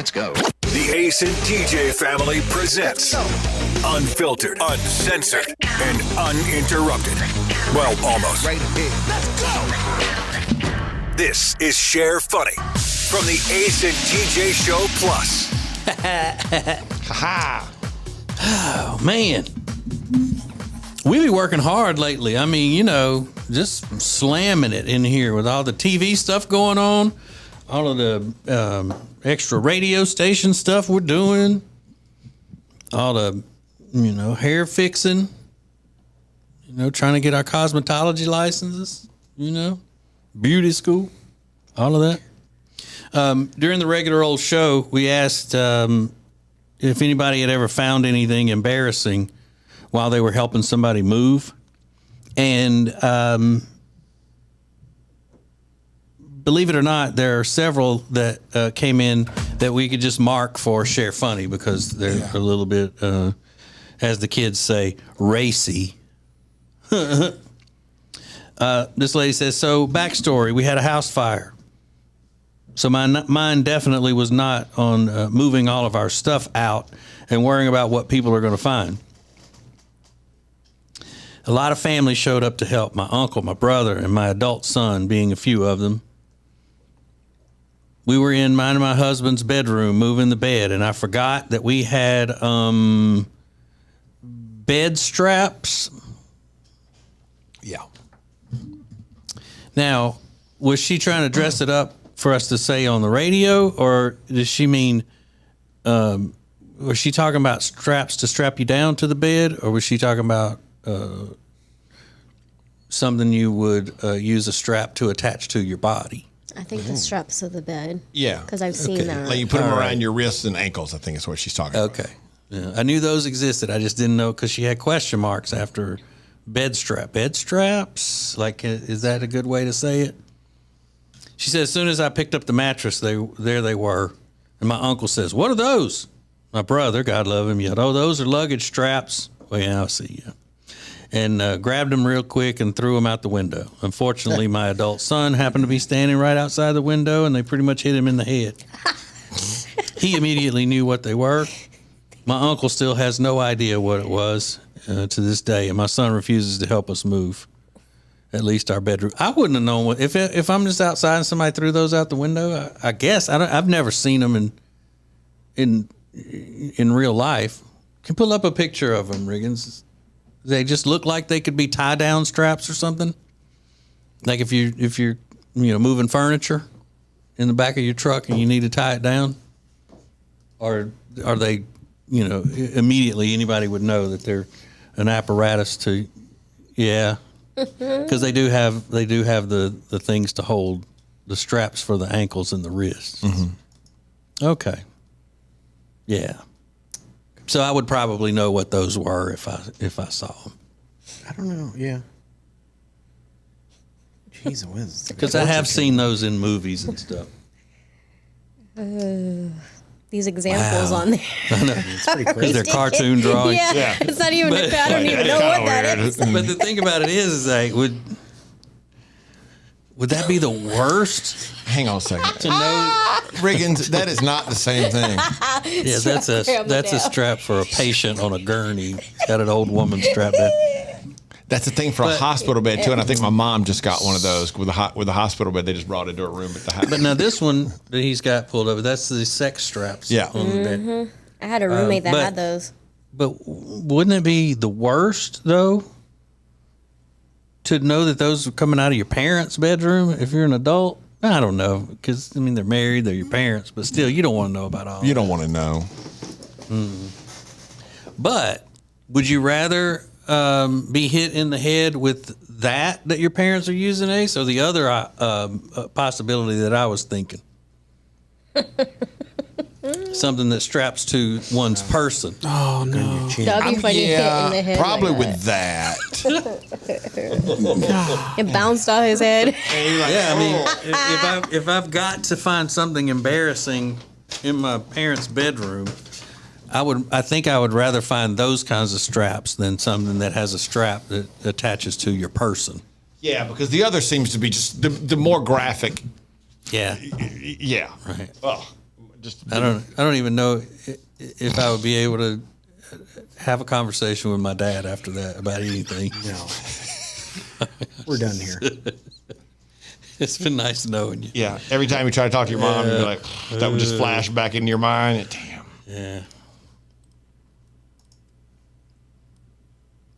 Let's go. The Ace and TJ family presents Unfiltered, Uncensored, and Uninterrupted. Well, almost. Right ahead. Let's go. This is Share Funny from the Ace and TJ Show Plus. Ha Oh, man. We be working hard lately. I mean, you know, just slamming it in here with all the TV stuff going on, all of the extra radio station stuff we're doing, all the, you know, hair fixing, you know, trying to get our cosmetology licenses, you know, beauty school, all of that. During the regular old show, we asked if anybody had ever found anything embarrassing while they were helping somebody move. And believe it or not, there are several that came in that we could just mark for Share Funny because they're a little bit, as the kids say, racy. This lady says, so backstory, we had a house fire. So my mind definitely was not on moving all of our stuff out and worrying about what people are going to find. A lot of families showed up to help. My uncle, my brother, and my adult son being a few of them. We were in mine and my husband's bedroom moving the bed, and I forgot that we had bed straps. Yeah. Now, was she trying to dress it up for us to say on the radio, or does she mean, was she talking about straps to strap you down to the bed, or was she talking about something you would use a strap to attach to your body? I think the straps of the bed. Yeah. Because I've seen that. Like you put them around your wrists and ankles, I think is what she's talking about. Okay. Yeah, I knew those existed. I just didn't know because she had question marks after bed strap. Bed straps? Like, is that a good way to say it? She said, as soon as I picked up the mattress, there they were. And my uncle says, what are those? My brother, God love him, yelled, oh, those are luggage straps. Well, yeah, I see, yeah. And grabbed them real quick and threw them out the window. Unfortunately, my adult son happened to be standing right outside the window, and they pretty much hit him in the head. He immediately knew what they were. My uncle still has no idea what it was to this day, and my son refuses to help us move, at least our bedroom. I wouldn't have known what if I'm just outside and somebody threw those out the window. I guess I've never seen them in real life. Can pull up a picture of them, Riggins. They just look like they could be tie down straps or something. Like if you're moving furniture in the back of your truck and you need to tie it down, or are they, immediately anybody would know that they're an apparatus to, yeah, because they do have the things to hold the straps for the ankles and the wrists. Mm-hmm. Okay, yeah. So I would probably know what those were if I saw them. I don't know. Yeah. Jeez, whiz. Because I have seen those in movies and stuff. These examples on there. I know. It's pretty crazy. They're cartoon drawings. Yeah. It's not even. I don't even know what that is. But the thing about it is like, would that be the worst? Hang on a second. To know, Riggins, that is not the same thing. yeah, that's a strap for a patient on a gurney. Got an old woman strapped down. That's the thing for a hospital bed too, and I think my mom just got one of those with a hospital bed. They just brought it to a room at the hospital. But now this one that he's got pulled over, that's the sex straps. Yeah. On the bed. I had a roommate that had those. But wouldn't it be the worst though to know that those are coming out of your parents' bedroom if you're an adult? I don't know, because they're married, they're your parents, but still, you don't want to know about all. You don't want to know. But would you rather be hit in the head with that your parents are using, Ace, or the other possibility that I was thinking? Something that straps to one's person. Oh, no. That'd be funny hit in the head. Probably like with that. It bounced off his head. Yeah, if I've got to find something embarrassing in my parents' bedroom, I think I would rather find those kinds of straps than something that has a strap that attaches to your person. Yeah, because the other seems to be just the more graphic. Yeah. Yeah. Right. Oh, I don't even know if I would be able to have a conversation with my dad after that about anything. No. We're done here. It's been nice knowing you. Yeah. Every time you try to talk to your mom, you're like, that would just flash back into your mind. Damn. Yeah.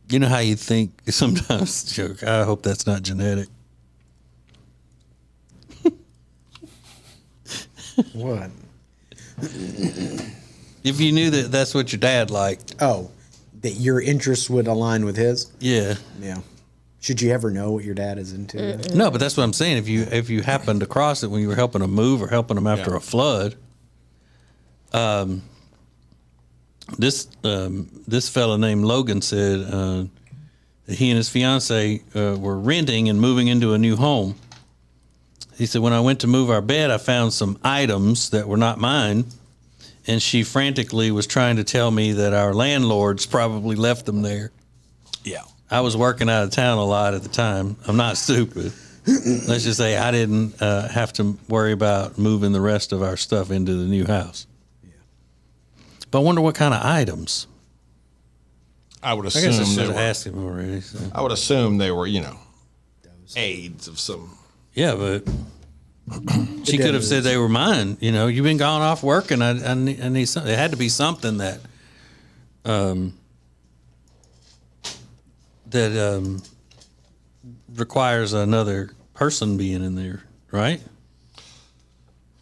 You know how you think sometimes, joke, I hope that's not genetic. What? If you knew that that's what your dad liked. Oh, that your interests would align with his? Yeah. Yeah. Should you ever know what your dad is into? No, but that's what I'm saying. If you happened across it when you were helping him move or helping him after a flood, this fella named Logan said that he and his fiance were renting and moving into a new home. He said, when I went to move our bed, I found some items that were not mine, and she frantically was trying to tell me that our landlords probably left them there. Yeah. I was working out of town a lot at the time. I'm not stupid. Let's just say I didn't have to worry about moving the rest of our stuff into the new house. Yeah. But I wonder what kind of items. I would I guess I assume should they have were. asked him already. So. I would assume they were, aids of some. Yeah, but she could have said they were mine. You've been gone off work, and I need something. It had to be something that, requires another person being in there, right?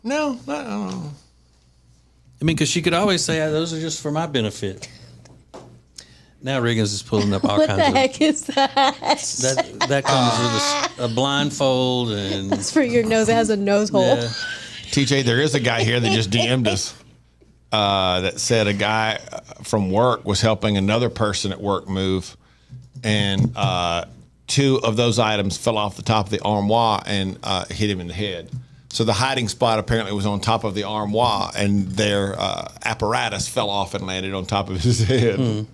No, I don't know. I mean, because she could always say, those are just for my benefit. Now Riggins is pulling up all What kinds the of... heck is that? That comes with a blindfold and... It's for your nose. It has a nose hole. Yeah. TJ, there is a guy here that just DM'd us that said a guy from work was helping another person at work move, and two of those items fell off the top of the armoire and hit him in the head. So the hiding spot apparently was on top of the armoire, and their apparatus fell off and landed on top of his head.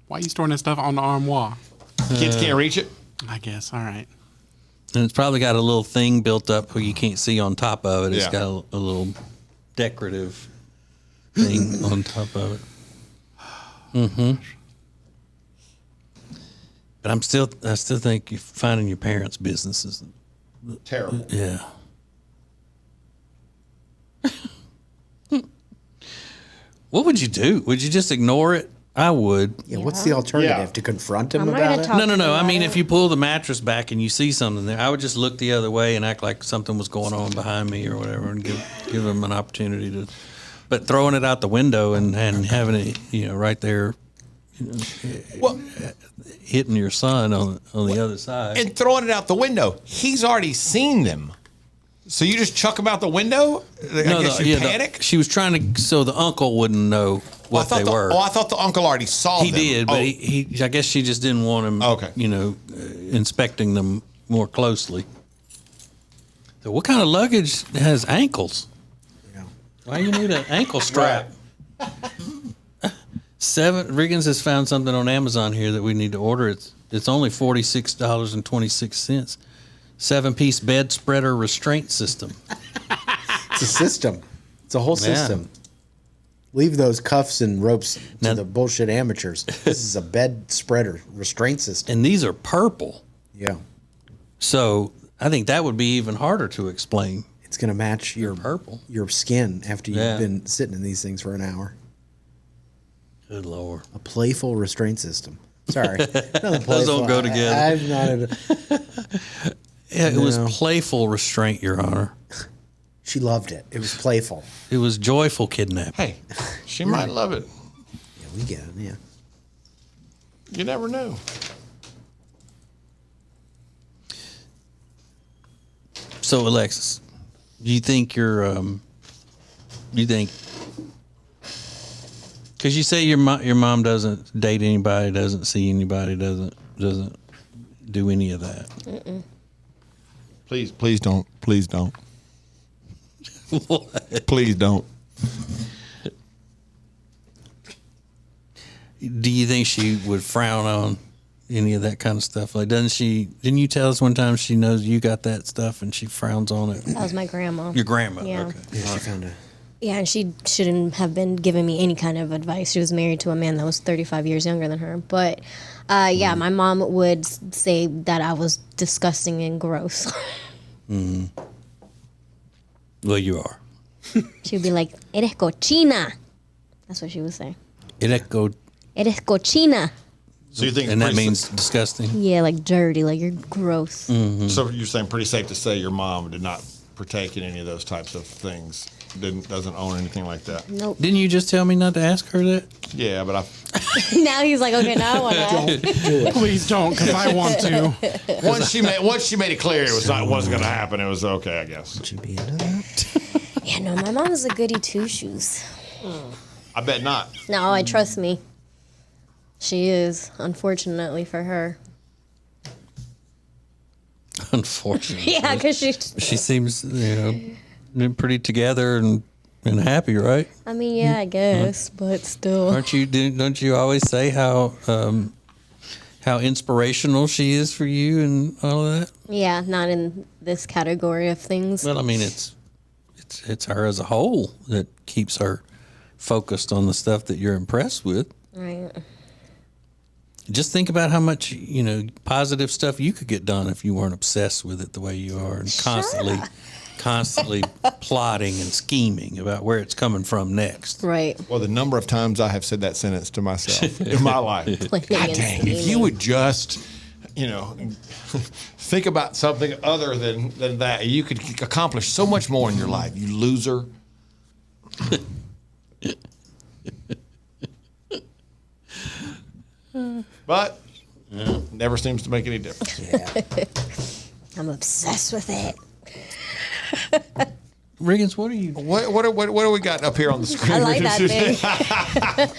Why are you storing that stuff on the armoire? Kids can't reach it. I guess. All right. And it's probably got a little thing built up where you can't see on top of it. It's Yeah. got a little decorative thing on top of it. Mm-hmm. But I still think you finding your parents' business is Terrible. yeah. What would you do? Would you just ignore it? I would. Yeah, what's the alternative? Yeah. To confront him I'm not about gonna it? talk- No. I about mean, it. if you pull the mattress back and you see something there, I would just look the other way and act like something was going on behind me or whatever, and give them an opportunity to. But throwing it out the window and having it, right there, Well, hitting your son on the other side. and throwing it out the window. He's already seen them. So you just chuck them out the window? I guess you panic? she was trying to, so the uncle wouldn't know what they were. I thought the uncle already saw He them. did, but he I guess she just didn't want him, Okay. Inspecting them more closely. So what kind of luggage has ankles? Yeah. Why you need an ankle strap? Riggins has found something on Amazon here that we need to order. It's only $46.26. 7-piece bed spreader restraint system. It's a system. It's a whole system. Leave those cuffs and ropes to Now- the bullshit amateurs. This is a bed spreader restraint system. And these are purple. Yeah. So I think that would be even harder to explain. It's going to match your Purple. your skin after you've Yeah. been sitting in these things for an hour. Good Lord. A playful restraint system. Sorry. Those don't go together. I'm not Yeah, it was No. playful restraint, Your Honor. She loved it. It was playful. It was joyful kidnapping. Hey, she might love it. Yeah, we get it. Yeah. You never know. So, Alexis, do you think because you say your mom doesn't date anybody, doesn't see anybody, doesn't do any of that. Please don't. Please don't. What? Please don't. Do you think she would frown on any of that kind of stuff? Like, didn't you tell us one time she knows you got that stuff and she frowns on it? That was my grandma. Your grandma. Yeah. Okay. Yeah, she found a Yeah, and she shouldn't have been giving me any kind of advice. She was married to a man that was 35 years younger than her. But yeah, my mom would say that I was disgusting and gross. Well, you are. She would be like, "Eres cochina." That's what she would say. Eres Eres cochina. So you think, and that means disgusting. Yeah, like dirty, like you're gross. so you're saying pretty safe to say your mom did not partake in any of those types of things. Doesn't own anything like that. Nope. Didn't you just tell me not to ask her that? Yeah, but Now he's like, okay, now I want to. Please don't, because I want to. once she made it clear it wasn't going to happen, it was okay, I guess. Would you be into that? Yeah, no, my mom's a goody two shoes. I bet not. No, trust me. She is, unfortunately for her. Unfortunately. Yeah, because She seems, pretty together and happy, right? I mean, yeah, I guess, but still. Don't you always say how inspirational she is for you and all of that? Yeah, not in this category of things. Well, I mean, it's her as a whole that keeps her focused on the stuff that you're impressed with. Right. Just think about how much positive stuff you could get done if you weren't obsessed with it the way you are and constantly plotting and scheming about where it's coming from next. Right. Well, the number of times I have said that sentence to myself in my life. Planning God and dang, if you scheming. would just, think about something other than that, you could accomplish so much more in your life, you loser. But never seems to make any difference. I'm obsessed with it. Riggins, what are you? What do we got up here on the screen? I like that thing.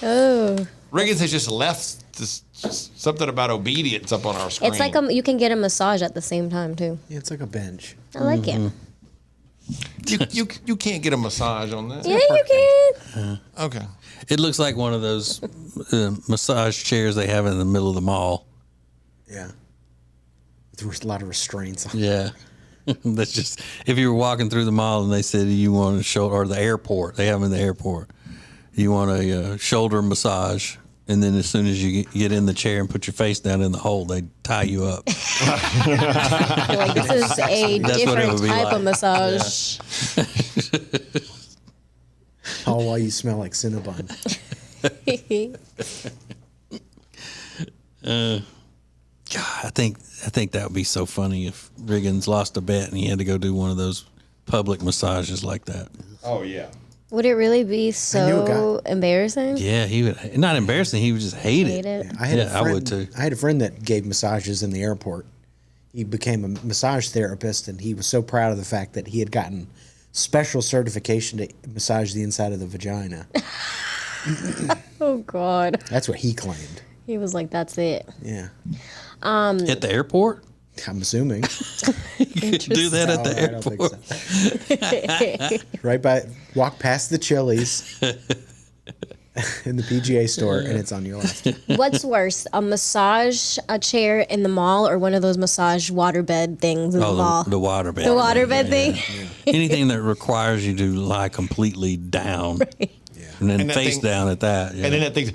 Oh. Riggins has just left something about obedience up on our screen. It's like you can get a massage at the same time, too. Yeah, it's like a bench. I like it. you can't get a massage on that. Yeah, you can. Okay. It looks like one of those massage chairs they have in the middle of the mall. Yeah. With a lot of restraints on. Yeah. That's just, if you were walking through the mall and they said you want a shoulder, or the airport, they have them in the airport, you want a shoulder massage, and then as soon as you get in the chair and put your face down in the hole, they tie you up. You're like, this is a That's what it different would be type like. of massage. All while you smell like Cinnabon. God, I think that would be so funny if Riggins lost a bet and he had to go do one of those public massages like that. Oh yeah. Would it really be knew a so embarrassing? Yeah, he would, not embarrassing, he would just hate Hate it. it. I had a Yeah, I friend, would too. I had a friend that gave massages in the airport. He became a massage therapist, and he was so proud of the fact that he had gotten special certification to massage the inside of the vagina. Oh, God. That's what he claimed. He was like, that's it. Yeah, At the airport? I'm assuming. Do that at the I don't think airport. so. Right by, walk past the Chili's in the PGA store, and it's on your left. What's worse, a chair in the mall or one of those massage waterbed things in the mall? The waterbed. The waterbed thing? Anything that requires you to lie completely down. And then And that face thing- down at that. Yeah. And then that thing.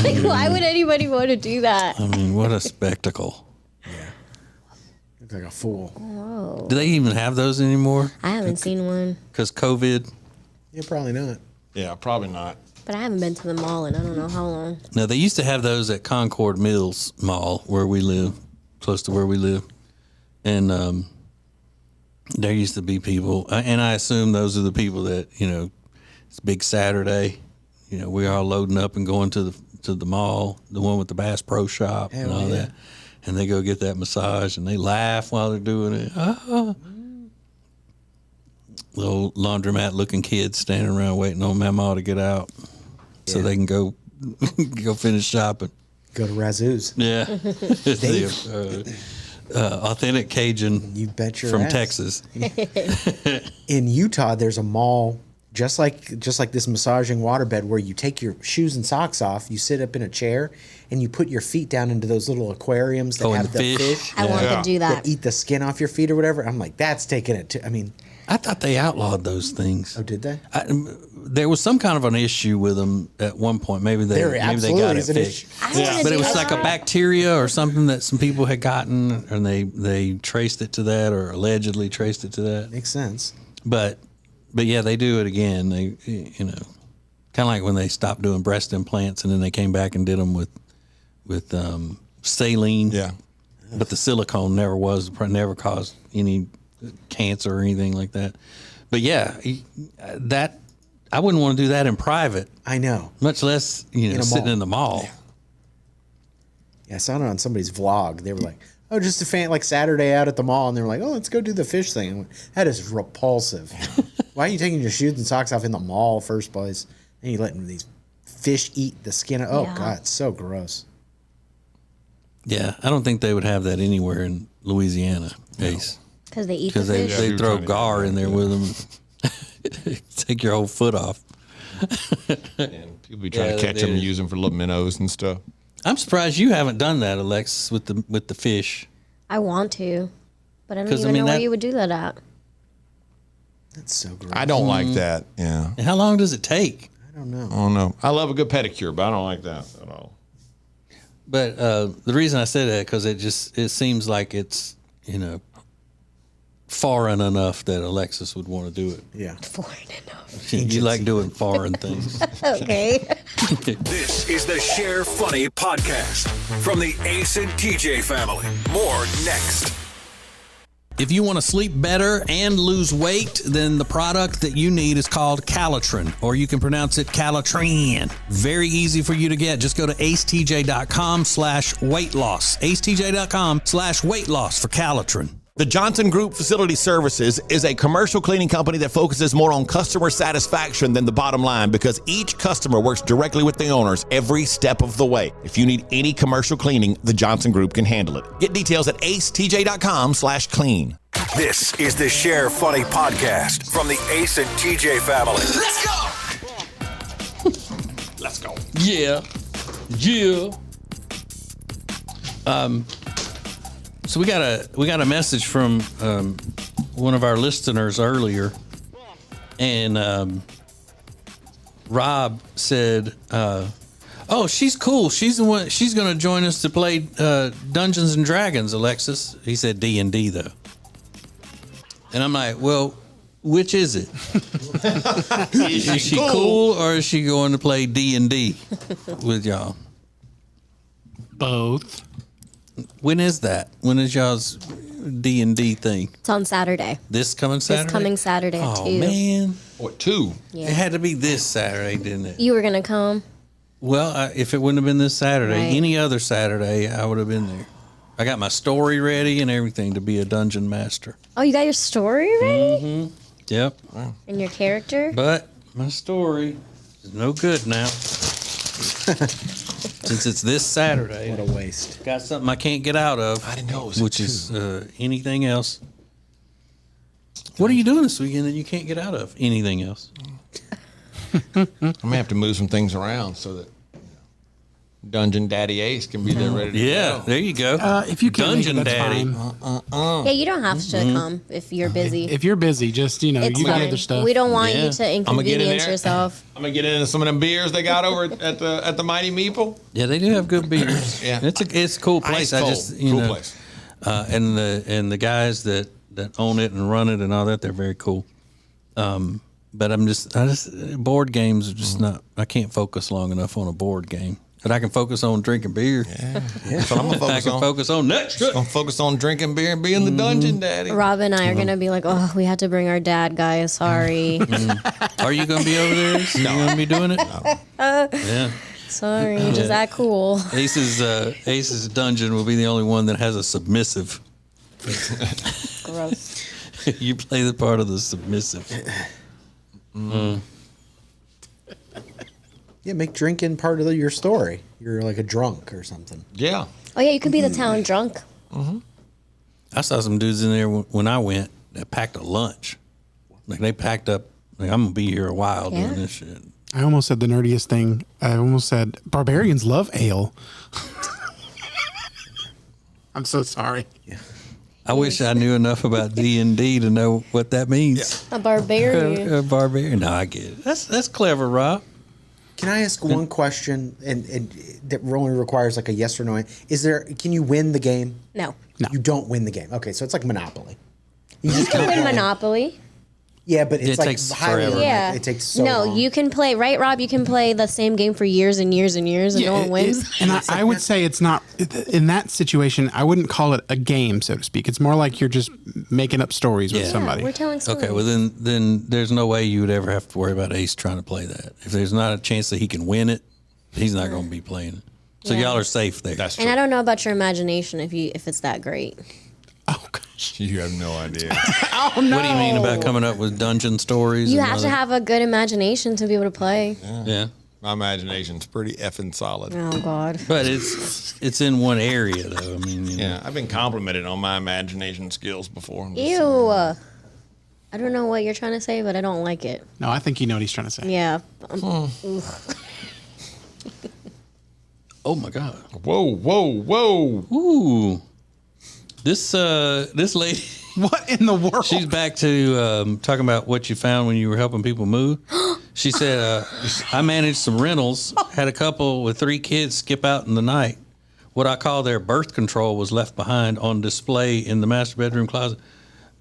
Like, why would anybody want to do that? I mean, what a spectacle. Looks like a fool. Do they even have those anymore? I haven't seen one, Because COVID. Yeah, probably not. Yeah, probably not. but I haven't been to the mall in I don't know how long. Now, they used to have those at Concord Mills Mall, where we live, close to where we live. And there used to be people, and I assume those are the people that, it's Big Saturday. We're all loading up and going to the mall, the one with the Bass Pro Shop and Hell all yeah. that. And they go get that massage, and they laugh while they're doing it. Ah. Little laundromat-looking kids standing around waiting on Mama to get out so they can go finish shopping. Go to Razoo's. Yeah, it's the authentic Cajun You bet your from ass. Texas. In Utah, there's a mall just like this massaging waterbed where you take your shoes and socks off, you sit up in a chair, and you put your feet down into those little aquariums that and have the fish I want to do that. that eat the skin off your feet or whatever. I'm like, that's taking it to. I mean, I thought they outlawed those things. oh, did they? There was some kind of an issue with them at one point. Maybe they got it fixed. But it was like a bacteria or something that some people had gotten, and they traced it to that, or allegedly traced it to that. Makes sense. But yeah, they do it again. They, kind of like when they stopped doing breast implants, and then they came back and did them with saline. Yeah. But the silicone never caused any cancer or anything like that. But yeah, that I wouldn't want to do that in private. I know. Much less sitting in the mall. Yeah, I saw it on somebody's vlog. They were like, "Oh, just a fan like Saturday out at the mall," and they were like, "Oh, let's go do the fish thing." I went, that is repulsive. Why are you taking your shoes and socks off in the mall first place? And you letting these fish eat the skin? Oh God, it's so gross. Yeah, I don't think they would have that anywhere in Louisiana, Ace. Because they eat the Because fish. they throw gar in there with them. Take your whole foot off. And people be trying to catch them and use them for little minnows and stuff. I'm surprised you haven't done that, Alexis, with the fish. I want to, but I don't 'Cause, even I mean, know where that- you would do that at. That's so gross. I don't like that. Yeah. And how long does it take? I don't know. I don't know. I love a good pedicure, but I don't like that at all. But the reason I said that because it seems like it's foreign enough that Alexis would want to do it. Yeah. Foreign enough. You like doing foreign things. Okay. This is the Share Funny podcast from the Ace and TJ family. More next. If you want to sleep better and lose weight, then the product that you need is called Calitrin, or you can pronounce it Calitrin. Very easy for you to get. Just go to acetj.com/weight loss. acetj.com/weight loss for Calitrin. The Johnson Group Facility Services is a commercial cleaning company that focuses more on customer satisfaction than the bottom line because each customer works directly with the owners every step of the way. If you need any commercial cleaning, the Johnson Group can handle it. Get details at acetj.com/clean. This is the Share Funny podcast from the Ace and TJ family. Let's go. Let's go. Yeah. So we got a message from one of our listeners earlier, and Rob said, "Oh, she's cool. She's the one. She's going to join us to play Dungeons and Dragons." Alexis, he said D&D though, and I'm like, "Well, which is it? Is she cool or is she going to play D&D with y'all?" Both. When is that? When is y'all's D&D thing? It's on Saturday. This coming Saturday? This coming Saturday at Oh 2. man, What, 2? Yeah. it had to be this Saturday, didn't it? You were going to come? Well, if it wouldn't have been this Saturday, Right. any other Saturday, I would have been there. I got my story ready and everything to be a dungeon master. Oh, you got your story ready? Mm-hmm. Yep. And your character? But my story is no good now. Since it's this Saturday. What a waste. Got something I can't get out of. I didn't know it was which is anything else. What are you doing this weekend that you can't get out of? Anything else? I may have to move some things around so that Dungeon Daddy Ace can be there ready to Yeah, go. there you go. If you can't Dungeon make it, that's Daddy. fine. Yeah, you don't have to come if you're busy. If you're busy, just It's you got fine. other stuff. We don't want Yeah. you to I'm gonna get in inconvenience there. yourself. I'm gonna get into some of them beers they got over at the Mighty Meeple. Yeah, they do have good beers. Yeah. it's a cool place. Ice I cold. just Cool place. and the guys that own it and run it and all that, they're very cool. But I just board games are just not. I can't focus long enough on a board game. But I can focus on drinking beer. That's what I'm gonna I focus can on. focus on next. I'm gonna focus on drinking beer and being the Dungeon Daddy. Rob and I are going to be like, oh, we had to bring our dad, guys. Sorry. Are you going to be over there? Ace? You going to be doing it? Yeah. Sorry. Just that cool. Ace's dungeon will be the only one that has a submissive. Gross. You play the part of the submissive. Yeah, make drinking part of your story. You're like a drunk or something. Yeah. Oh, yeah, you could be the town drunk. I saw some dudes in there when I went that packed a lunch. Like they packed up Like, I'm gonna be here a while Yeah. doing this shit. I almost said the nerdiest thing. I almost said barbarians love ale. I'm so sorry. I wish I knew enough about D&D to know what that means. A barbarian. A barbarian. No, I get it. That's clever, Rob. Can I ask one question, and that only requires like a yes or no? Can you win the game? No. You don't win the game. Okay, so it's like Monopoly. You can win Monopoly. Yeah, but it's It like takes highly forever. Yeah. It takes so no, long. you can play, right, Rob? You can play the same game for years and years and years and no one wins. And I would say it's not, in that situation, I wouldn't call it a game, so to speak. It's more like you're just making up stories with Yeah. somebody. We're telling stories. Okay, well then there's no way you would ever have to worry about Ace trying to play that. If there's not a chance that he can win it, he's not going to be playing it. So Yeah. y'all are safe there. That's true. And I don't know about your imagination if it's that great. Oh, gosh. You have no idea. Oh, no. What do you mean about coming up with dungeon stories? You and have to other- have a good imagination to be able to play. Yeah, My imagination's pretty effing solid. Oh God. but it's in one area though. I mean, you know. Yeah, I've been complimented on my imagination skills before. I'm just Ew. saying. I don't know what you're trying to say, but I don't like it. No, I think you know what he's trying to say. Yeah. Oh my God. Whoa, whoa, whoa. Ooh. This lady, What in the world? she's back to talking about what you found when you were helping people move. She said, I managed some rentals, had a couple with 3 kids skip out in the night. What I call their birth control was left behind on display in the master bedroom closet.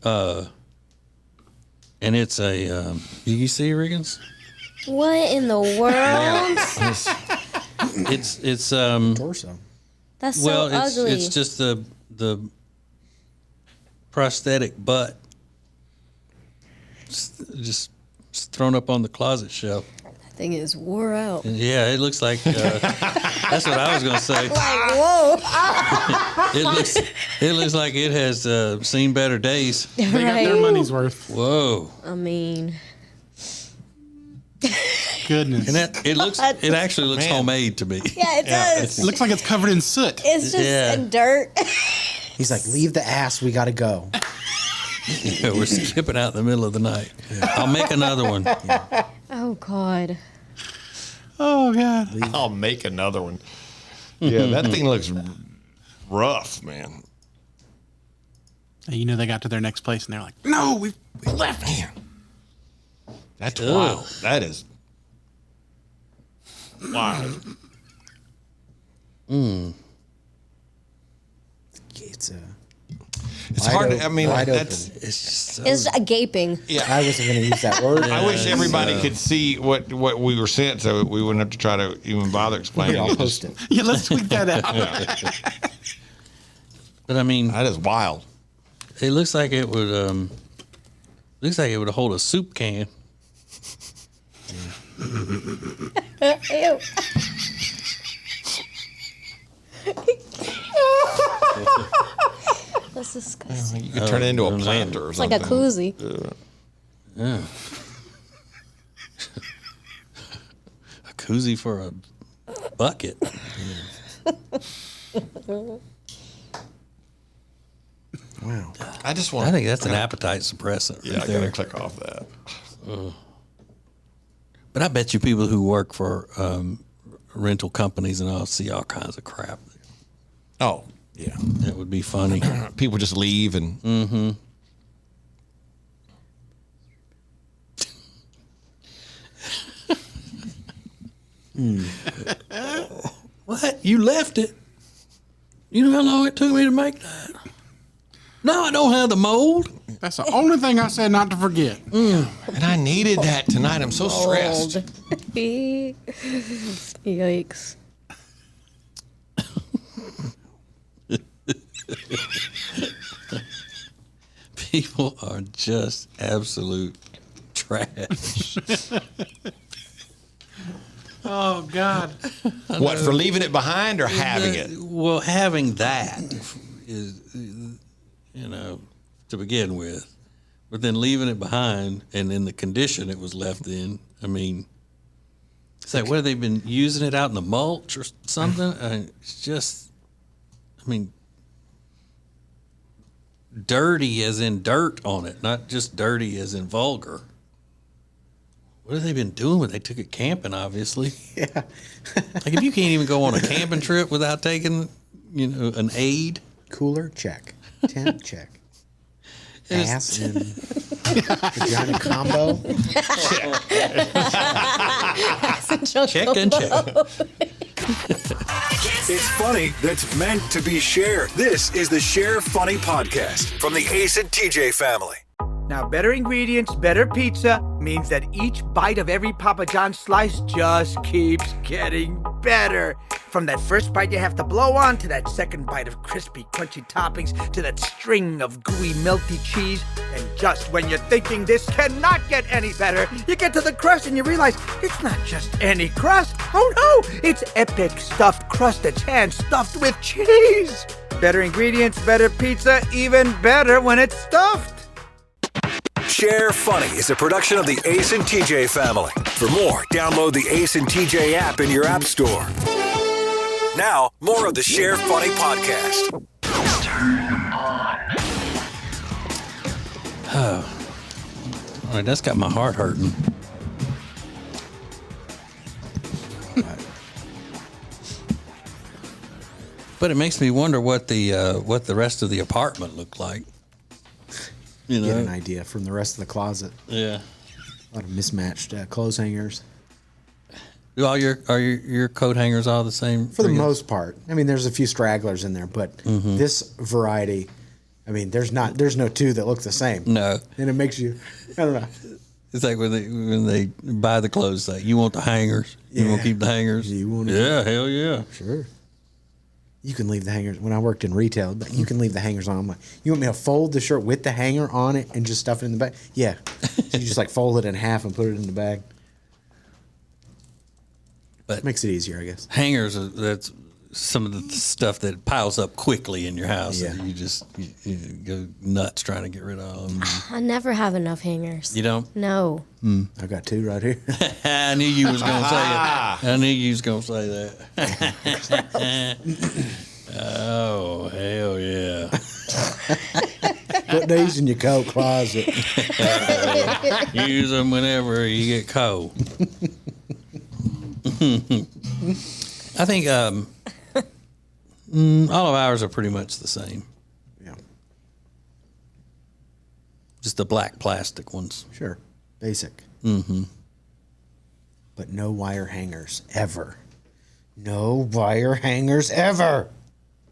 And it's a, you see, Riggins? What in the world? It's torso. That's so well, it's ugly. it's just the prosthetic butt just thrown up on the closet shelf. That thing is wore out. And yeah, it looks like that's what I was gonna say. Like, whoa. It looks like it has seen better days. They got their money's worth. Whoa! I mean, Goodness. And that it actually looks homemade to me. yeah, it does. It looks like it's covered in soot. It's just Yeah. dirt. He's like, leave the ass. We got to go. Yeah, we're skipping out in the middle of the night. I'll make another one. Oh God. Oh, God. I'll make another one. Yeah, that thing looks rough, man. You know, they got to their next place and they're like, no, we left. That's Ugh. wild. That is wild. It's It's hard to, I mean, wide that's, open. It's just so, It's a gaping. I wasn't going to use that word. I wish everybody could see what we were sent so we wouldn't have to try to even bother explaining Here, I'll it. post it. Yeah, let's tweet that out. but I mean, That is wild. it looks like it would hold a soup can. Ew. That's disgusting. You could turn it into a planter or It's like something. a koozie. Yeah. A koozie for a bucket. Wow. I just want I think that's an appetite suppressant. Yeah, right I there. gotta click off that. But I bet you people who work for rental companies and all see all kinds of crap. Oh, yeah. That would be funny. People just leave and What? You left it? You know how long it took me to make that? No, I don't have the mold. That's the only thing I said not to forget. and I needed that tonight. I'm so stressed. Old. Yikes. People are just absolute trash. Oh, God. What, for leaving it behind or having it? Well, having that is, you know, to begin with. But then leaving it behind and in the condition it was left in, I mean, it's like, what have they been using it out in the mulch or something? It's just, I mean, dirty as in dirt on it, not just dirty as in vulgar. What have they been doing with it? They took it camping, obviously. Yeah. Like, if you can't even go on a camping trip without taking, an aid. Cooler, check. Tent, check. Ass and vagina combo. Check and check. It's funny that's meant to be shared. This is the Share Funny Podcast from the Ace and TJ family. Now, better ingredients, better pizza means that each bite of every Papa John's slice just keeps getting better. From that first bite you have to blow on, to that second bite of crispy, crunchy toppings, to that string of gooey, melty cheese. And just when you're thinking this cannot get any better, you get to the crust and you realize it's not just any crust. Oh no, it's epic stuffed crust that's hand-stuffed with cheese. Better ingredients, better pizza, even better when it's stuffed. Share Funny is a production of the Ace and TJ family. For more, download the Ace and TJ app in your app store. Now, more of the Share Funny Podcast. Turn on. Oh. All right, that's got my heart hurting. But it makes me wonder what the rest of the apartment looked like. Get an idea from the rest of the closet. Yeah. A lot of mismatched clothes hangers. Are your coat hangers all the same? For the most part. I mean, there's a few stragglers in there, but this variety, I mean, there's no two that look the same. No. And it makes you, I don't know. It's like when they buy the clothes, like, you want the hangers? You want to keep the hangers? You want to? Yeah, hell yeah. Sure. You can leave the hangers. When I worked in retail, but you can leave the hangers on. I'm like, you want me to fold the shirt with the hanger on it and just stuff it in the bag? Yeah. So you just like fold it in half and put it in the bag. But makes it easier, I guess. Hangers, that's some of the stuff that piles up quickly in your house. Yeah. And you go nuts trying to get rid of them. I never have enough hangers. You don't? No. I got two right here. I knew you was going to say it. I knew you was going to say that. Oh, hell yeah. Put these in your coat closet. Use them whenever you get cold. I think all of ours are pretty much the same. Yeah. Just the black plastic ones. Sure. Basic. Mm-hmm. But no wire hangers, ever. No wire hangers, ever.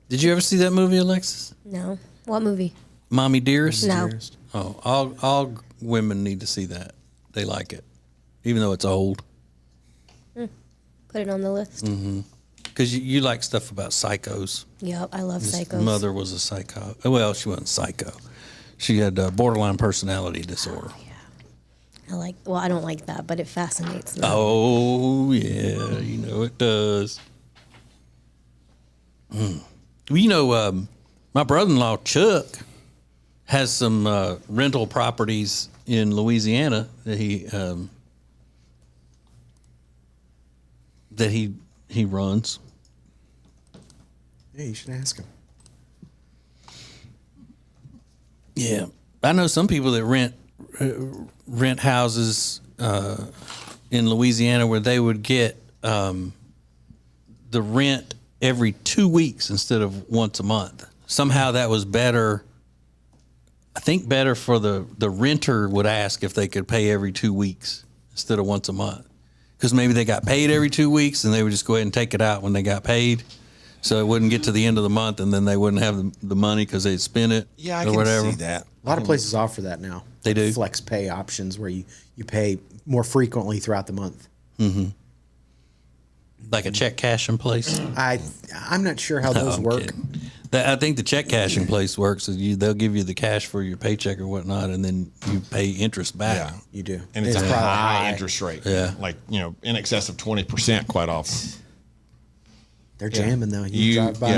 Did you ever see that movie, Alexis? No. What movie? Mommy Dearest? No. Dearest. Oh, all women need to see that. They like it, even though it's old. Put it on the list. Because you like stuff about psychos. Yep, I love His psychos. mother was a psycho. Well, she wasn't psycho. She had borderline personality disorder. I don't like that, but it fascinates me. Oh, yeah, you know it does. Well, my brother-in-law, Chuck, has some rental properties in Louisiana that he runs. Yeah, you should ask him. Yeah. I know some people that rent houses in Louisiana where they would get the rent every 2 weeks instead of once a month. Somehow that was better. I think better for the renter would ask if they could pay every 2 weeks instead of once a month. Because maybe they got paid every 2 weeks and they would just go ahead and take it out when they got paid. So it wouldn't get to the end of the month and then they wouldn't have the money because they'd spent it. Yeah, I or can whatever. see that. A lot of places offer that now. They do? Flex pay options where you pay more frequently throughout the month. Like a check cashing place. I'm not sure how those I'm work. kidding. I think the check cashing place works. They'll give you the cash for your paycheck or whatnot, and then you pay interest back. Yeah. You do. And it's a probably high interest rate. Yeah. Like, in excess of 20% quite often. They're jamming though. You drive by.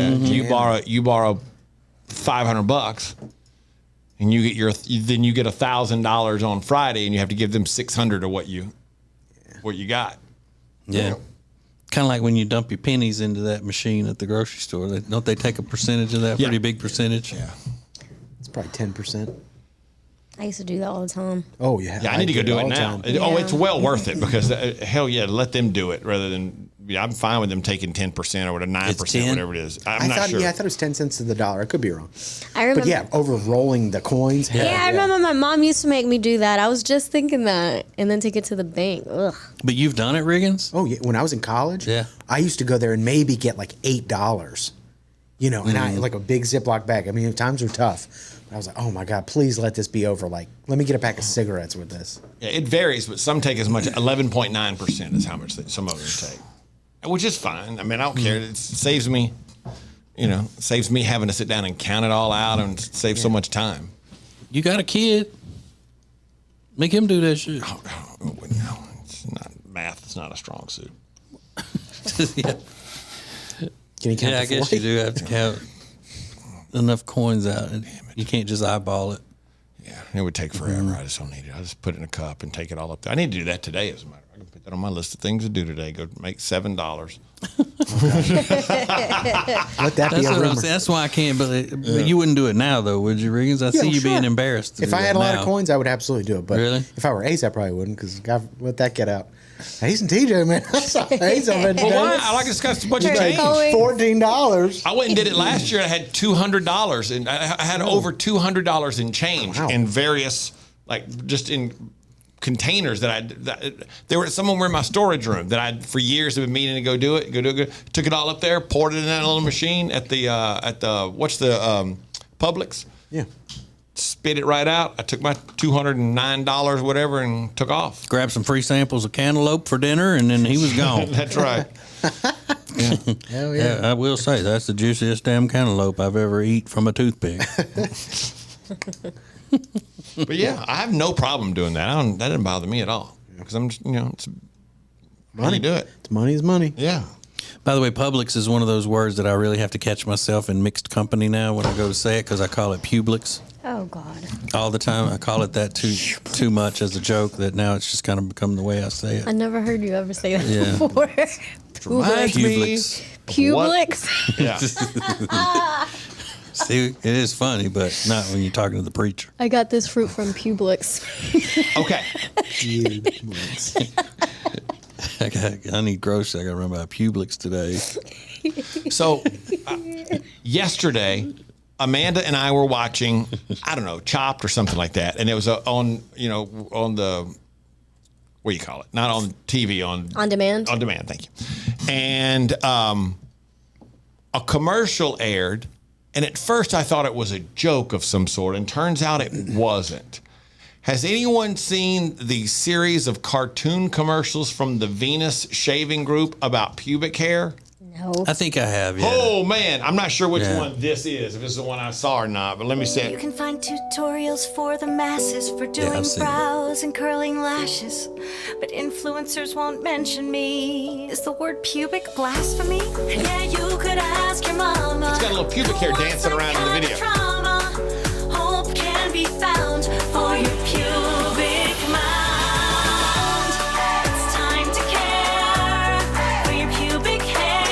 You borrow $500 and you get then you get $1,000 on Friday and you have to give them $600 of what you got. Yeah. Kind of like when you dump your pennies into that machine at the grocery store. Don't they take a percentage of that? Yeah. Pretty big percentage? Yeah. It's probably 10%. I used to do that all the time. Oh yeah. Yeah, I need to go do it now. Oh, it's well worth it because hell yeah, let them do it rather than. Yeah, I'm fine with them taking 10% or whatever, 9%, whatever it is. I'm not sure. Yeah, I thought it was 10 cents to the dollar. I could be wrong. I remember. But yeah, over rolling the coins. Yeah, I remember my mom used to make me do that. I was just thinking that, and then take it to the bank. Ugh. But you've done it, Riggins? Oh yeah, when I was in college, I used to go there and maybe get like $8. You know, and I like a big Ziploc bag. I mean, times were tough. I was like, oh my God, please let this be over. Like, let me get a pack of cigarettes with this. Yeah, it varies, but some take as much 11.9% is how much some of them take, which is fine. I mean, I don't care. It saves me, saves me having to sit down and count it all out and save so much time. You got a kid. Make him do that shit. Oh, no, it's not math. It's not a strong suit. Yeah. Can you count I guess you do have to count enough coins out. You can't just eyeball it. Yeah, it would take forever. I just don't need it. I just put it in a cup and take it all up there. I need to do that today, as a matter of fact. I can put that on my list of things to do today. Go make $7. Let that be a rumor. That's why I can't. But you wouldn't do it now, though, would you, Riggins? I see you being embarrassed. If I had a lot of coins, I would absolutely do it. But really? If I were Ace, I probably wouldn't because let that get out. Ace and TJ, man. I saw Ace over there. Well, why? I like to discuss a bunch of change. $14. I went and did it last year. I had $200, and I had over $200 in change in various, like, just in containers there were some of them were in my storage room that I for years have been meaning to go do it. Took it all up there, poured it in that little machine at the Publix. Yeah. Spit it right out. I took my $209, whatever, and took off. Grabbed some free samples of cantaloupe for dinner, and then he was gone. That's right. Hell yeah. I will say that's the juiciest damn cantaloupe I've ever eat from a toothpick. But yeah, I have no problem doing that. That doesn't bother me at all because I'm just, it's money. Do it. It's money is money. Yeah. By the way, Publix is one of those words that I really have to catch myself in mixed company now when I go to say it because I call it Publix. Oh God. All the time. I call it that too much as a joke that now it's just kind of become the way I say it. I never heard you ever say that Yeah. before. Publix. Publix. Yeah. See, it is funny, but not when you're talking to the preacher. I got this fruit from Publix. Okay. I need groceries. I got to run by Publix today. So yesterday, Amanda and I were watching, I don't know, Chopped or something like that. And it was on the, what do you call it? Not on TV, On demand? On demand, thank you. And a commercial aired. And at first I thought it was a joke of some sort. And turns out it wasn't. Has anyone seen the series of cartoon commercials from the Venus Shaving Group about pubic hair? No. I think I have, yeah. Oh, man. I'm not sure which one this is, if it's the one I saw or not, but let me see. You can find tutorials for the masses for doing brows and curling lashes, but influencers won't mention me. Is the word pubic blasphemy? Yeah, you could ask your mama. It's got a little pubic hair dancing around in the video. Trauma. Hope can be found for your pubic mound. It's time to care for your pubic hair.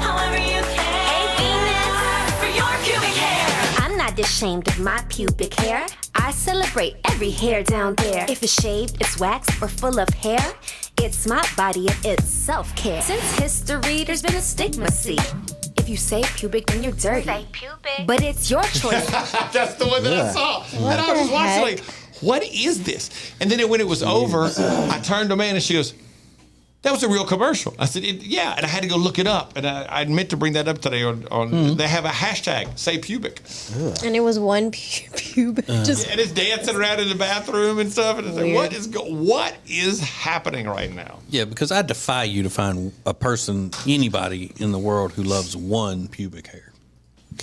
However you care for your pubic hair. I'm not ashamed of my pubic hair. I celebrate every hair down there. If it's shaved, it's waxed, or full of hair, it's my body and it's self-care. Since history, there's been a stigma, see. If you say pubic, then you're dirty. Say pubic. But it's your choice. That's the one that I saw. And I was watching like, what is this? And then when it was over, I turned to Amanda and she goes, that was a real commercial. I said, yeah. And I had to go look it up. And I meant to bring that up today on they have a hashtag, say pubic. And it was one pubic. And it's dancing around in the bathroom and stuff. And it's like, what is happening right now? Yeah, because I defy you to find a person, anybody in the world who loves one pubic hair.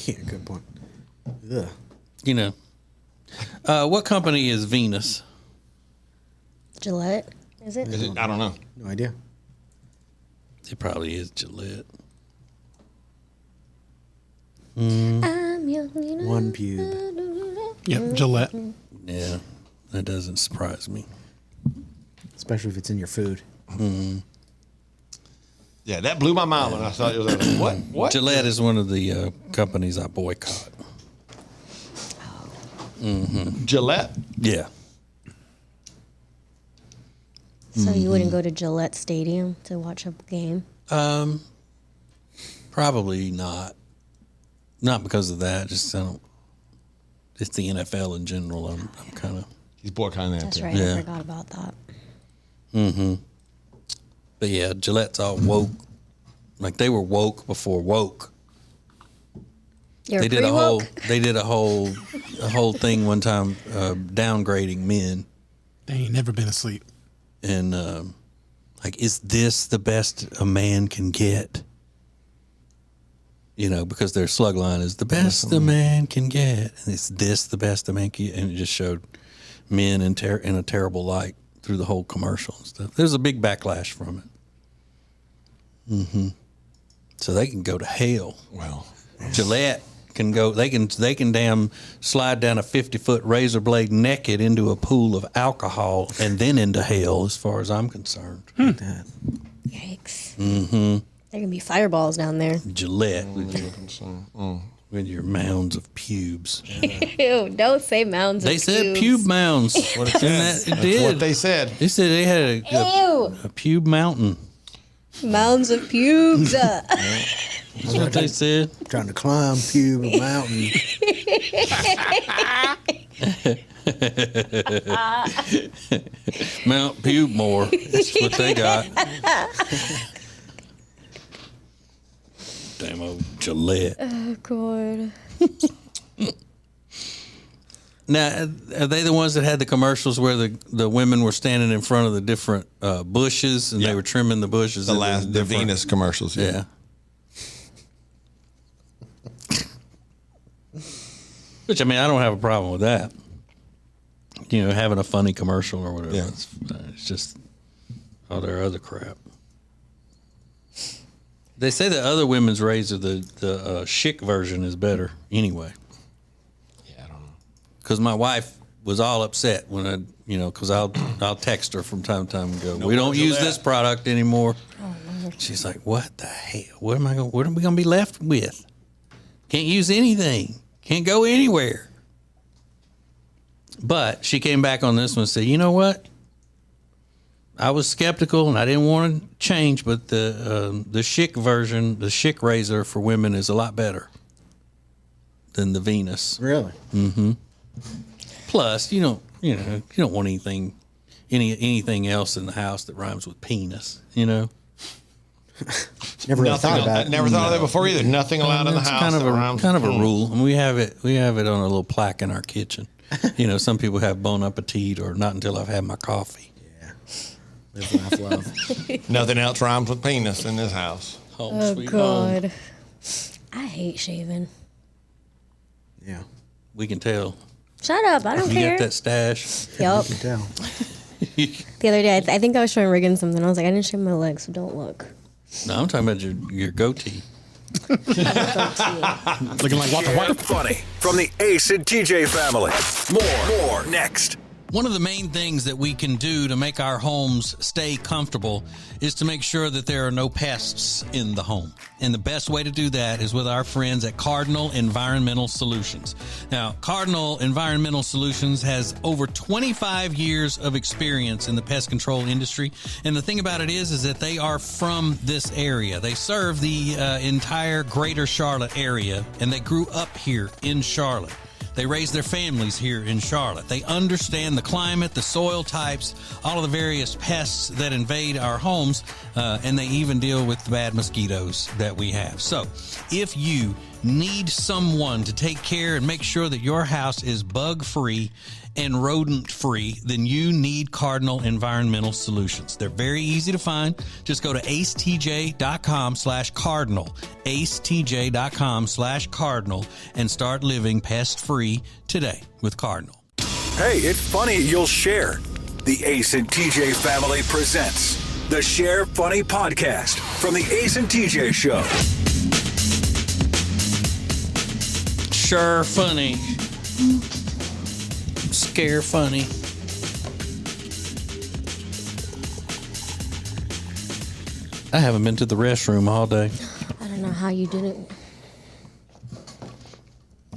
Yeah, good point. Ugh. You know. What company is Venus? Gillette, is it? I don't know. No idea. It probably is Gillette. I'm young, you know. One pube. Yep, Gillette. Yeah, that doesn't surprise me. Especially if it's in your food. Mm-hmm. Yeah, that blew my mind when I saw it. It was like, what? Gillette is one of the companies I boycott. Gillette? Yeah. So you wouldn't go to Gillette Stadium to watch a game? Probably not. Not because of that. Just it's the NFL in general. I'm kind of. He's boycotting that. That's too. right. Yeah. I forgot about that. But yeah, Gillette's all woke. Like they were woke before woke. You're They did a pre-woke? whole thing one time downgrading men They ain't never been asleep. and like, is this the best a man can get? You know, because their slug line is the best a man can get, and it's this the best a man can get, and it just showed men in a terrible light through the whole commercial and stuff. There's a big backlash from it. So they can go to hell. Well, Gillette can go. They can damn slide down a 50-foot razor blade naked into a pool of alcohol and then into hell, as far as I'm concerned. Yikes. Mm-hmm. There can be fireballs down there. Gillette with your mounds of pubes. Ew, don't say mounds They of said pubes. pube mounds. It that's did. what they said. They said they had Ew. a pube mountain. Mounds of pubes. That's what they said. Trying to climb Pube Mountain. Mount Pubemore. That's what they got. Damn old Gillette. Oh, God. Now, are they the ones that had the commercials where the women were standing in front of the different bushes and they were trimming the bushes? The Venus commercials. Yeah. Which, I mean, I don't have a problem with that. You know, having a funny commercial or whatever. Yeah. It's just all their other crap. They say the other women's razor, the chic version, is better anyway. Yeah, I don't know. Because my wife was all upset when because I'll text her from time to time and go, we don't use this product anymore. Oh, Lord. She's like, what the hell? What are we going to be left with? Can't use anything. Can't go anywhere. But she came back on this one and said, you know what? I was skeptical and I didn't want to change, but the chic version, the chic razor for women is a lot better than the Venus. Really? Plus, you don't want anything else in the house that rhymes with penis, you know? Never really thought about it. Never thought of that before either. Nothing allowed in the It's house. kind of that a rule. I mean, we have it on a little plaque in our kitchen. You know, some people have bon appetit or not until I've had my coffee. Yeah. Live, laugh, love. Nothing else rhymes with penis in this house. Home, Oh, sweet home. God. I hate shaving. Yeah. We can tell. Shut up. I don't You care. got that stash. Yup. You can tell. The other day, I think I was showing Reagan something. I was like, I didn't shave my legs, so don't look. No, I'm talking about your goatee. Looking like Walter White. Funny from the Ace and TJ family. More next. One of the main things that we can do to make our homes stay comfortable is to make sure that there are no pests in the home. And the best way to do that is with our friends at Cardinal Environmental Solutions. Now, Cardinal Environmental Solutions has over 25 years of experience in the pest control industry. And the thing about it is that they are from this area. They serve the entire greater Charlotte area, and they grew up here in Charlotte. They raise their families here in Charlotte. They understand the climate, the soil types, all of the various pests that invade our homes, and they even deal with the bad mosquitoes that we have. So if you need someone to take care and make sure that your house is bug-free and rodent-free, then you need Cardinal Environmental Solutions. They're very easy to find. Just go to acetj.com/cardinal, acetj.com/cardinal, and start living pest-free today with Cardinal. Hey, it's funny you'll share. The Ace and TJ family presents the Share Funny podcast from the Ace and TJ Show. Sure funny. Scare funny. I haven't been to the restroom all day. I don't know how you did it.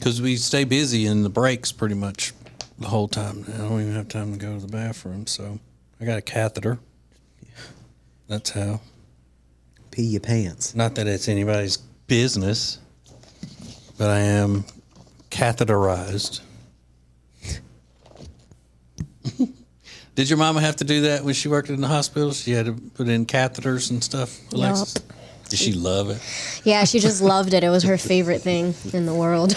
Because we stay busy in the breaks pretty much the whole time. I don't even have time to go to the bathroom, so I got a catheter. That's how. Pee your pants. Not that it's anybody's business, but I am catheterized. Did your mama have to do that when she worked in the hospital? She had to put in catheters and stuff, Alexis? Yup. Did she love it? Yeah, she just loved it. It was her favorite thing in the world.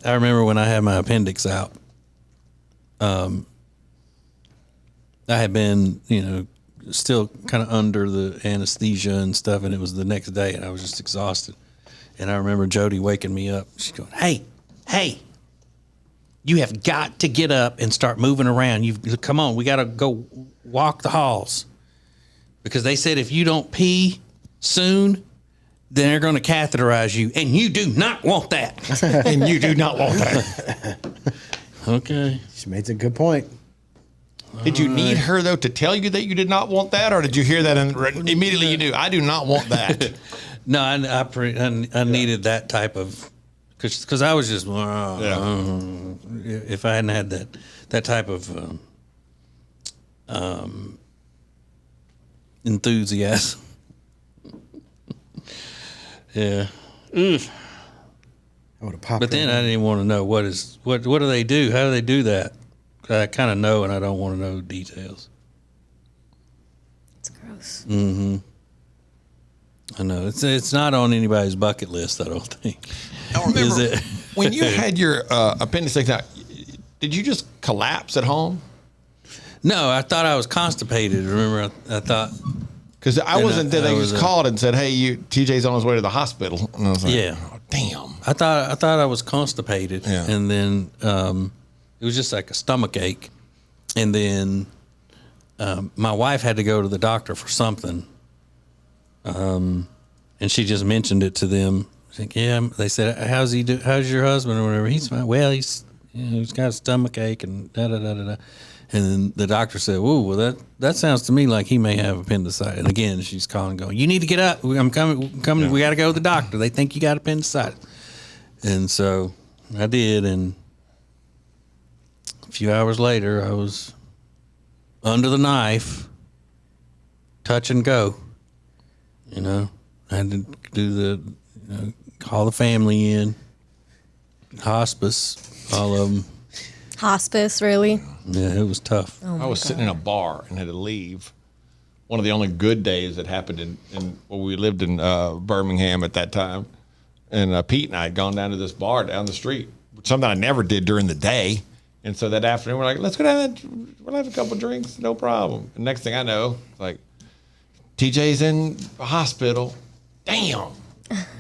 I remember when I had my appendix out. I had been, still kind of under the anesthesia and stuff, and it was the next day, and I was just exhausted. And I remember Jody waking me up. She's going, hey, you have got to get up and start moving around. Come on, we got to go walk the halls. Because they said if you don't pee soon, then they're going to catheterize you, and you do not want that. And you do not want that. Okay. She made a good point. Did you need her, though, to tell you that you did not want that, or did you hear that and immediately you do? I do not want that. No, I needed that type of, because I was just, if I hadn't had that type of enthusiasm. Yeah. I would have popped. But then I didn't want to know what do they do? How do they do that? I kind of know, and I don't want to know details. It's gross. Mm-hmm. I know it's not on anybody's bucket list. I don't think. I remember Is it? when you had your appendix out, did you just collapse at home? No, I thought I was constipated. Remember, I thought. Because I wasn't there. They just called and said, "Hey, TJ's on his way to the hospital." And I was like, Yeah. oh, damn. I thought I was constipated, Yeah. and then it was just like a stomach ache, and then my wife had to go to the doctor for something, and she just mentioned it to them. Like, yeah, they said, "How's he do? How's your husband or whatever?" He's fine. Well, he's got a stomach ache and da da da da da. And then the doctor said, "Ooh, well that sounds to me like he may have appendicitis." And again, she's calling, going, "You need to get up. I'm coming. Yeah. We got to go to the doctor. They think you got appendicitis." And so I did, and a few hours later, I was under the knife, touch and go. I had to do call the family in, hospice, all of them. Hospice, really? Yeah, it was tough. Oh I was sitting in a bar and had to leave. One of the only good days that happened we lived in Birmingham at that time. And Pete and I had gone down to this bar down the street, something I never did during the day. And so that afternoon, we're like, let's go down, we'll have a couple drinks, no problem. And next thing I know, like, TJ's in the hospital. Damn.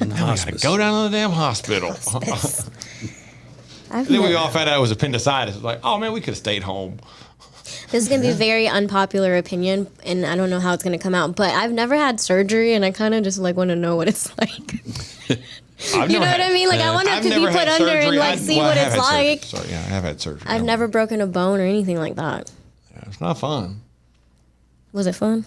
In the now I gotta go down to the damn hospital. And then we all found out it was appendicitis. It was like, oh man, we could have stayed home. This is going to be a very unpopular opinion, and I don't know how it's going to come out, but I've never had surgery, and I kind of just want to know what it's like. You know what I mean? Like, I wonder if to be put under and see what it's like. Sorry, yeah, I have had surgery. I've never broken a bone or anything like that. Yeah, it's not fun. Was it fun?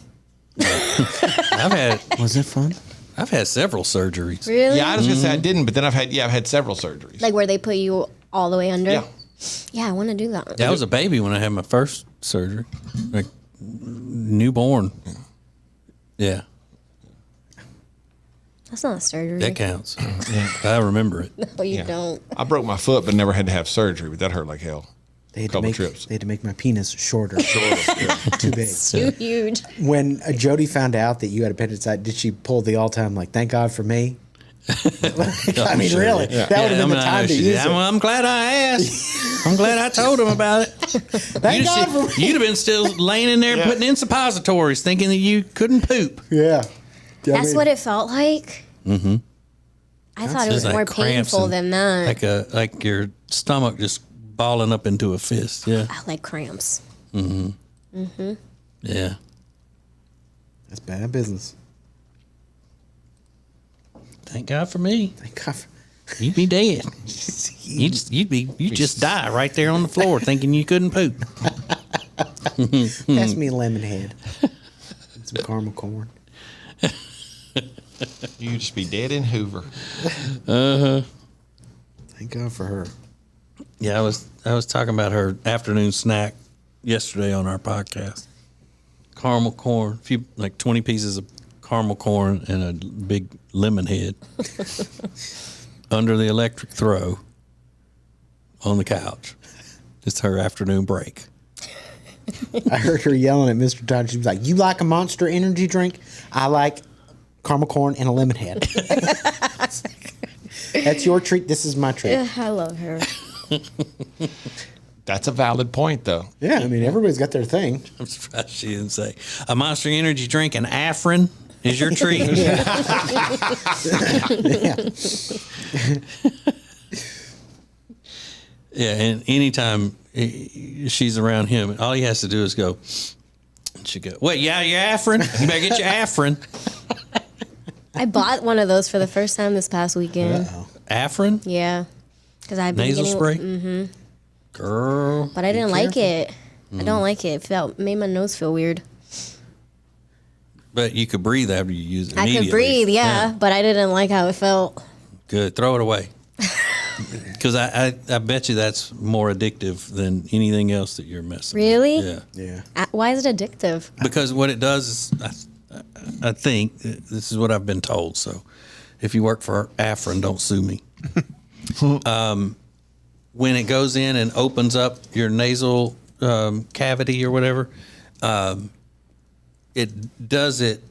Was it fun? I've had several surgeries. Really? Yeah, I was gonna say I didn't, but then I've had several surgeries. Like where they put you all the way under? Yeah. Yeah, I want to do that. Yeah, I was a baby when I had my first surgery, like newborn. Yeah, That's not a surgery. that counts. I remember it. No, you don't. I broke my foot, but never had to have surgery. But that hurt like hell. They had, Couple to trips. they had to make my penis shorter. Too big. Too huge. When Jody found out that you had appendicitis, did she pull the all-time, like, thank God for me? I mean, Sure. really? Yeah. That would have been the time to use it. I'm glad I asked. I'm glad I told him about it. Thank God for me. You'd have been still laying in there putting in suppositories, thinking that you couldn't poop. Yeah. That's what it felt like? Mm-hmm. I thought it was Like more cramps painful and than that. like your stomach just balling up into a fist. Yeah. I like cramps. Mm-hmm. Mm-hmm. Yeah. That's bad business. Thank God for me. Thank God for You'd be dead. You just die right there on the floor, thinking you couldn't poop. Pass me a lemon head. And some caramel corn. You'd just be dead in Hoover. Thank God for her. Yeah, I was talking about her afternoon snack yesterday on our podcast. Caramel corn, 20 pieces of caramel corn and a big lemon head under the electric throw on the couch. It's her afternoon break. I heard her yelling at Mr. Todd. She was like, "You like a Monster Energy drink? I like caramel corn and a lemon head." That's your treat. This is my treat. I love her. That's a valid point, though. Yeah, I mean, everybody's got their thing. I'm surprised she didn't say a Monster Energy drink and Afrin is your treat. Yeah, and anytime she's around him, all he has to do is go. And she go, "Wait, yeah, your Afrin. You better get your Afrin." I bought one of those for the first time this past weekend. Afrin? Yeah, because I've been Nasal getting, spray. Mm-hmm. Girl, but I didn't like it. I don't like it. It made my nose feel weird. But you could breathe after you use it. I could breathe, yeah, but I didn't like how it felt. Good. Throw it away. Because I bet you that's more addictive than anything else that you're messing Really? with. Yeah. Why is it addictive? Because what it does is, I think, this is what I've been told, so if you work for Afrin, don't sue me. When it goes in and opens up your nasal cavity or whatever, it does it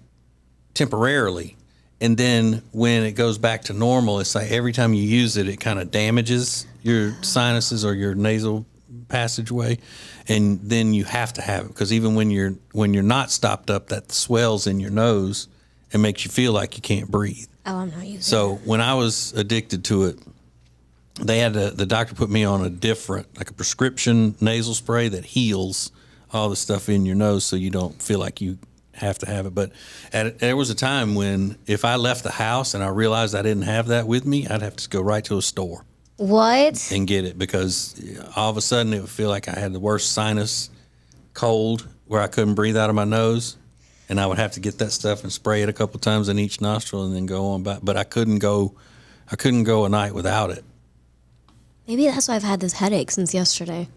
temporarily. And then when it goes back to normal, it's like every time you use it, it kind of damages your sinuses or your nasal passageway. And then you have to have it because even when you're not stopped up, that swells in your nose and makes you feel like you can't breathe. Oh, I'm not using it. So when I was addicted to it, they had the doctor put me on a prescription nasal spray that heals all the stuff in your nose so you don't feel like you have to have it. But there was a time when if I left the house and I realized I didn't have that with me, I'd have to go right to a store. What? And get it because all of a sudden it would feel like I had the worst sinus cold where I couldn't breathe out of my nose. And I would have to get that stuff and spray it a couple times in each nostril and then go on back. But I couldn't go a night without it. Maybe that's why I've had this headache since yesterday.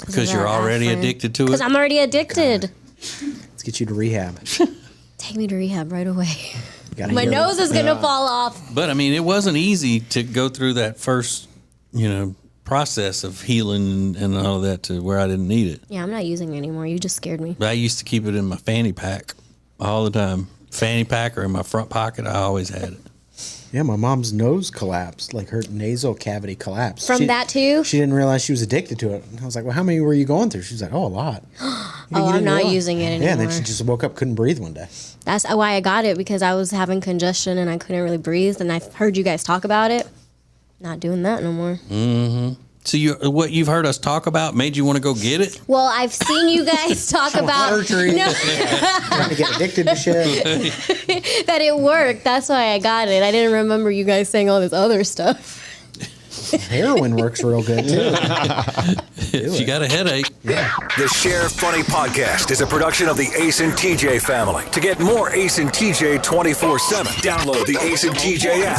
Because you're already addicted to it? Because I'm already addicted. Let's get you to rehab. Take me to rehab right away. My nose is going to fall off. But, I mean, it wasn't easy to go through that first, process of healing and all that to where I didn't need it. Yeah, I'm not using it anymore. You just scared me. But I used to keep it in my fanny pack all the time. Fanny pack or in my front pocket, I always had it. Yeah, my mom's nose collapsed, like her nasal cavity collapsed. From that too? She didn't realize she was addicted to it. And I was like, well, how many were you going through? She was like, oh, a lot. I'm not using it anymore. Yeah, and then she just woke up, couldn't breathe one day. That's why I got it, because I was having congestion and I couldn't really breathe. And I heard you guys talk about it. Not doing that no more. Mm-hmm. So what you've heard us talk about made you want to go get it? Well, I've seen you guys talk about surgery. Trying to get addicted to shit. that it worked. That's why I got it. I didn't remember you guys saying all this other stuff. Heroin works real good too. If you got a headache. Yeah. The Share Funny Podcast is a production of the Ace and TJ family. To get more Ace and TJ 24/7, download the Ace and TJ app.